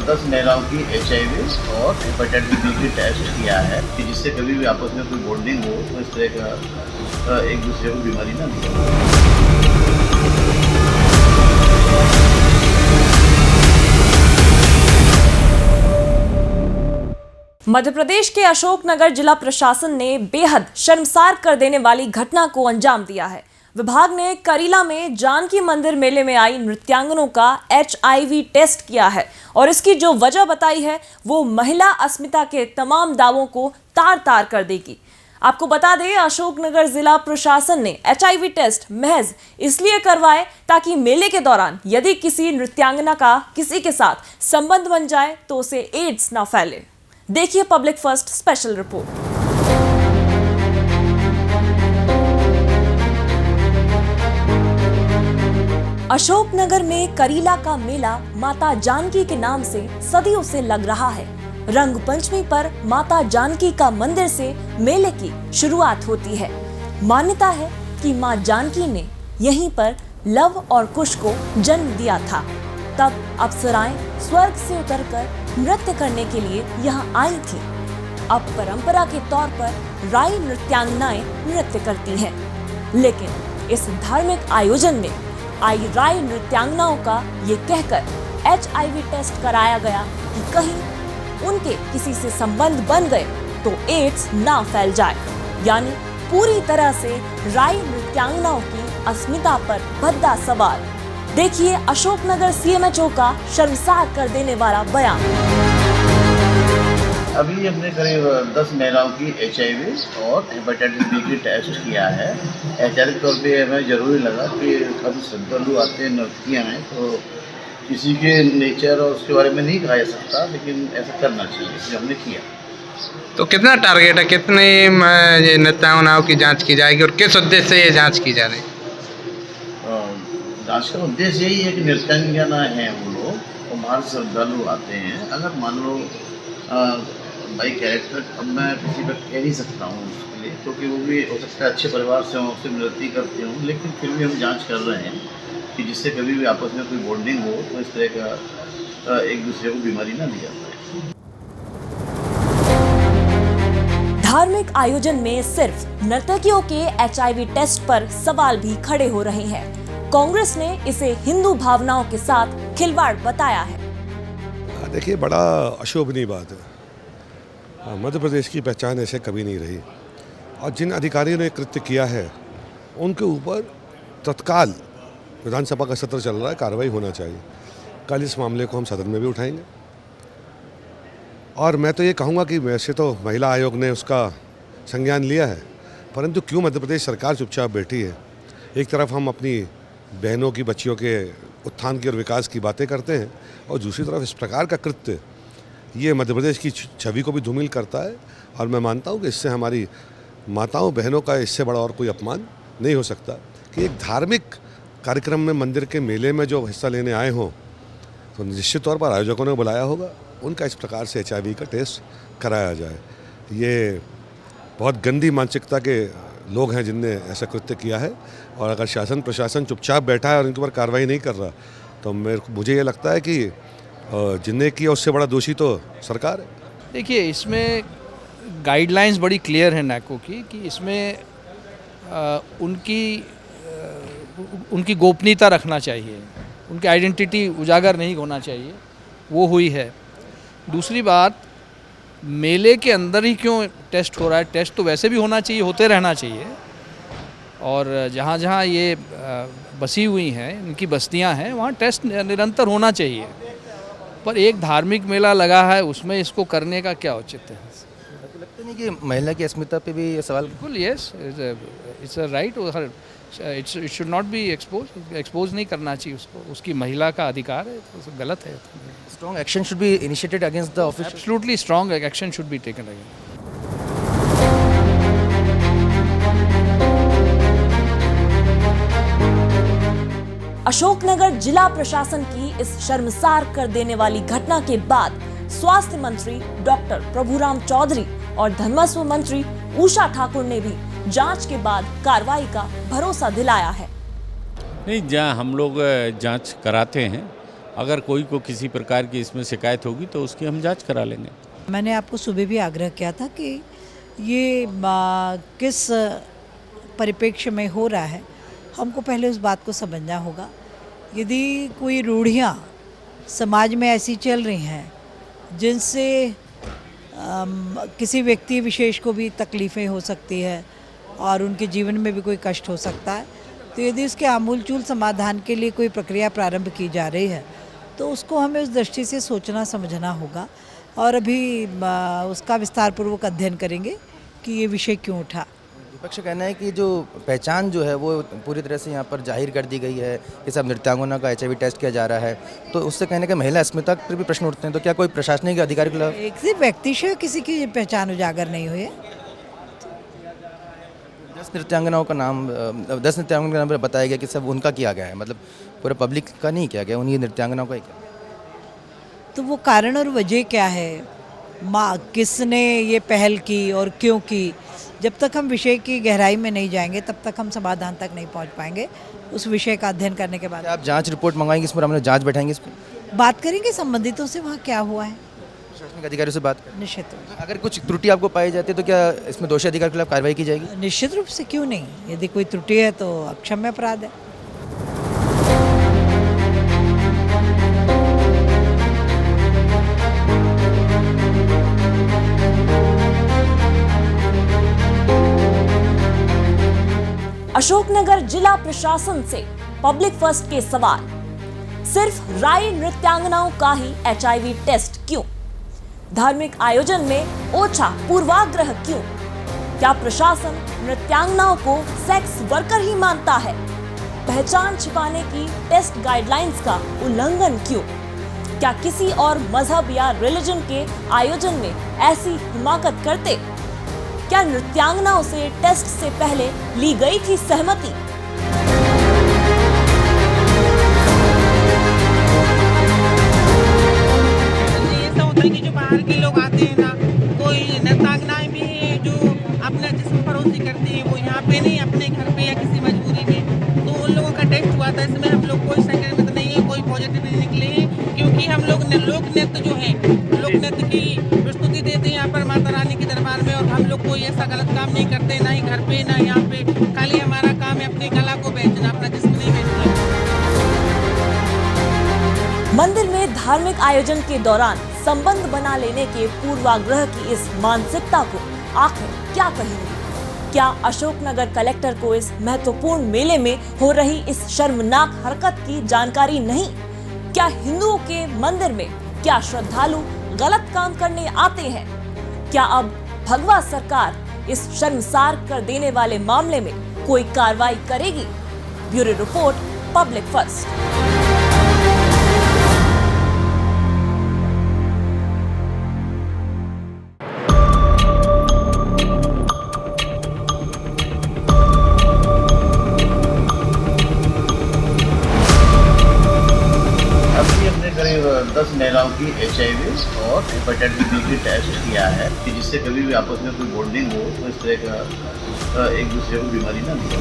10 महिलाओं की HIV और हेपेटाइटिस बी की टेस्ट किया है कि जिससे कभी भी आपस में कोई बॉन्डिंग हो तो इस तरह का एक दूसरे को बीमारी ना मिले। मध्य प्रदेश के अशोकनगर जिला प्रशासन ने बेहद शर्मसार कर देने वाली घटना को अंजाम दिया है। विभाग ने करीला में जानकी मंदिर मेले में आई नृत्यांगनों का HIV टेस्ट किया है और इसकी जो वजह बताई है वो महिला अस्मिता के तमाम दावों को तार-तार कर देगी। आपको बता दें, अशोकनगर जिला प्रशासन ने HIV टेस्ट महज इसलिए करवाए ताकि मेले के दौरान यदि किसी नृत्यांगना का किसी के साथ संबंध बन जाए तो उसे एड्स न फैले। देखिए public first special report. Ashoknagar में करीला का मेला माता जानकी के नाम से सदियों से लग रहा है। रंग पंचमी पर माता जानकी का मंदिर से मेले की शुरुआत होती है। मान्यता है कि मां जानकी ने यहीं पर लव और कुश को जन्म दिया था। तब अप्सराएं स्वर्ग से उतरकर नृत्य करने के लिए यहाँ आई थी। अब परंपरा के तौर पर राई नृत्यांगनाएं नृत्य करती हैं, लेकिन इस धार्मिक आयोजन में आई राई नृत्यांगनाओं का ये कहकर HIV टेस्ट कराया गया कि कहीं उनके किसी से संबंध बन गए तो एड्स ना फैल जाए, यानी पूरी तरह से राई नृत्यांगनाओं की अस्मिता पर भद्दा सवाल। देखिए अशोकनगर CMHO का शर्मसार कर देने वाला बयान। अभी हमने करीब 10 महिलाओं की HIV और हेपेटाइटिस बी की टेस्ट किया है। ऐतिहासिक तौर पे हमें ज़रूरी लगा कि हम श्रद्धालु आते हैं, नर्तकियाँ हैं, तो किसी के नेचर और उसके बारे में नहीं कहा जा सकता, लेकिन ऐसा करना चाहिए, इसलिए हमने किया। तो कितना टारगेट है, कितनी नृत्यांगनाओं की जांच की जाएगी और किस उद्देश्य से ये जांच की जा रही है? जांच का उद्देश्य यही है कि नृत्यांगना हैं वो लोग, और बाहर श्रद्धालु आते हैं। अगर मान लो बाई कैरेक्टर अब मैं किसी पर कह नहीं सकता हूँ उसके लिए, क्योंकि वो भी हो सकता है अच्छे परिवार से हों, उससे नृत्य करते हों, लेकिन फिर भी हम जांच कर रहे हैं कि जिससे कभी भी आपस में कोई बॉन्डिंग हो तो इस तरह का एक दूसरे को बीमारी ना दी जाए। धार्मिक आयोजन में सिर्फ नर्तकियों के HIV टेस्ट पर सवाल भी खड़े हो रहे हैं। कांग्रेस ने इसे हिंदू भावनाओं के साथ खिलवाड़ बताया है। देखिए, बड़ा अशोभनीय बात है। मध्य प्रदेश की पहचान ऐसे कभी नहीं रही, और जिन अधिकारियों ने कृत्य किया है उनके ऊपर तत्काल विधानसभा का सत्र चल रहा है, कार्रवाई होना चाहिए। कल इस मामले को हम सदन में भी उठाएंगे, और मैं तो ये कहूँगा कि वैसे तो महिला आयोग ने उसका संज्ञान लिया है, परंतु क्यों मध्य प्रदेश सरकार चुपचाप बैठी है? एक तरफ हम अपनी बहनों की, बच्चियों के उत्थान की और विकास की बातें करते हैं, और दूसरी तरफ इस प्रकार का कृत्य ये मध्य प्रदेश की छवि को भी धूमिल करता है। और मैं मानता हूँ कि इससे हमारी माताओं बहनों का इससे बड़ा और कोई अपमान नहीं हो सकता कि एक धार्मिक कार्यक्रम में, मंदिर के मेले में जो हिस्सा लेने आए हों, तो निश्चित तौर पर आयोजकों ने बुलाया होगा, उनका इस प्रकार से HIV का टेस्ट कराया जाए। ये बहुत गंदी मानसिकता के लोग हैं जिनने ऐसा कृत्य किया है, और अगर शासन प्रशासन चुपचाप बैठा है और इनके ऊपर कार्रवाई नहीं कर रहा, तो मुझे ये लगता है कि जिनने किया उससे बड़ा दोषी तो सरकार है। देखिए, इसमें गाइडलाइंस बड़ी क्लियर है नैको की कि इसमें उनकी गोपनीयता रखना चाहिए, उनकी आइडेंटिटी उजागर नहीं होना चाहिए, वो हुई है। दूसरी बात, मेले के अंदर ही क्यों टेस्ट हो रहा है? टेस्ट तो वैसे भी होना चाहिए, होते रहना चाहिए, और जहाँ जहाँ ये बसी हुई हैं, इनकी बस्तियाँ हैं, वहाँ टेस्ट निरंतर होना चाहिए। पर एक धार्मिक मेला लगा है, उसमें इसको करने का क्या औचित्य है? लगता नहीं कि महिला की अस्मिता पे भी ये सवाल? बिल्कुल, yes, it's a right, it should not be expose नहीं करना चाहिए उसको, उसकी महिला का अधिकार है, तो गलत है। Strong action should be initiated against the official. Absolutely strong action should be taken against. Ashoknagar जिला प्रशासन की इस शर्मसार कर देने वाली घटना के बाद स्वास्थ्य मंत्री डॉक्टर प्रभुराम चौधरी और धर्मस्व मंत्री उषा ठाकुर ने भी जांच के बाद कार्रवाई का भरोसा दिलाया है। नहीं, जहाँ हम लोग जांच कराते हैं अगर कोई को किसी प्रकार की इसमें शिकायत होगी तो उसकी हम जांच करा लेंगे। मैंने आपको सुबह भी आग्रह किया था कि ये किस परिप्रेक्ष्य में हो रहा है, हमको पहले उस बात को समझना होगा। यदि कोई रूढ़ियाँ समाज में ऐसी चल रही हैं जिनसे किसी व्यक्ति विशेष को भी तकलीफ़ें हो सकती है और उनके जीवन में भी कोई कष्ट हो सकता है, तो यदि उसके आमूलचूल समाधान के लिए कोई प्रक्रिया प्रारंभ की जा रही है तो उसको हमें उस दृष्टि से सोचना समझना होगा और अभी उसका विस्तारपूर्वक अध्ययन करेंगे कि ये विषय क्यों उठा। विपक्ष का कहना है कि जो पहचान जो है वो पूरी तरह से यहाँ पर जाहिर कर दी गई है कि सब नृत्यांगना का HIV टेस्ट किया जा रहा है, तो उससे कहने का महिला अस्मिता पर भी प्रश्न उठते हैं। तो क्या कोई प्रशासनिक अधिकारी के खिलाफ एक से व्यक्ति से किसी की पहचान उजागर नहीं हुई है। 10 नृत्यांगनाओं का नाम 10 नृत्यांगनाओं का नाम बताया गया कि सब उनका किया गया है, मतलब पूरा पब्लिक का नहीं किया गया, उन्हीं नृत्यांगनाओं का ही किया। तो वो कारण और वजह क्या है, किसने ये पहल की और क्यों की, जब तक हम विषय की गहराई में नहीं जाएंगे तब तक हम समाधान तक नहीं पहुंच पाएंगे। उस विषय का अध्ययन करने के बाद आप जांच रिपोर्ट मंगाएंगे, इस पर हम लोग जांच बैठाएंगे, इस पर बात करेंगे संबंधितों से वहाँ क्या हुआ है, प्रशासनिक अधिकारियों से बात करें। निश्चित रूप अगर कुछ त्रुटि आपको पाई जाती है तो क्या इसमें दोषी अधिकारी के खिलाफ कार्रवाई की जाएगी? निश्चित रूप से क्यों नहीं, यदि कोई त्रुटि है तो अक्षम्य अपराध है। अशोकनगर जिला प्रशासन से पब्लिक फर्स्ट के सवाल, सिर्फ राई नृत्यांगनाओं का ही HIV टेस्ट क्यों? धार्मिक आयोजन में ओछा पूर्वाग्रह क्यों? क्या प्रशासन नृत्यांगनाओं को सेक्स वर्कर ही मानता है? पहचान छिपाने की टेस्ट गाइडलाइंस का उल्लंघन क्यों? क्या किसी और मजहब या रिलीजन के आयोजन में ऐसी हिमाकत करते? क्या नृत्यांगनाओं से टेस्ट से पहले ली गई थी सहमति? ऐसा होता है कि जो बाहर के लोग आते हैं ना, कोई नृत्यांगनाएं भी हैं जो अपना जिस्म फरोशी करती हैं, वो यहाँ पे नहीं अपने घर पे या किसी मजबूरी में, तो उन लोगों का टेस्ट हुआ था। इसमें हम लोग कोई संक्रमित नहीं है, कोई पॉजिटिव नहीं निकले हैं, क्योंकि हम लोग लोक नृत्य जो है, लोक नृत्य की प्रस्तुति देते हैं यहाँ पर माता रानी के दरबार में, और हम लोग कोई ऐसा गलत काम नहीं करते, ना ही घर पे ना यहाँ पे। खाली हमारा काम है अपनी कला को बेचना, अपना जिस्म नहीं बेचना। मंदिर में धार्मिक आयोजन के दौरान संबंध बना लेने के पूर्वाग्रह की इस मानसिकता को आखिर क्या कहेंगे? क्या अशोकनगर कलेक्टर को इस महत्वपूर्ण मेले में हो रही इस शर्मनाक हरकत की जानकारी नहीं? क्या हिंदुओं के मंदिर में क्या श्रद्धालु गलत काम करने आते हैं? क्या अब भगवा सरकार इस शर्मसार कर देने वाले मामले में कोई कार्रवाई करेगी? Bureau report, public first. अभी हमने करीब 10 महिलाओं की HIV और हेपेटाइटिस B की टेस्ट किया है कि जिससे कभी भी आपस में कोई बॉन्डिंग हो तो इस तरह का एक दूसरे को बीमारी ना मिले।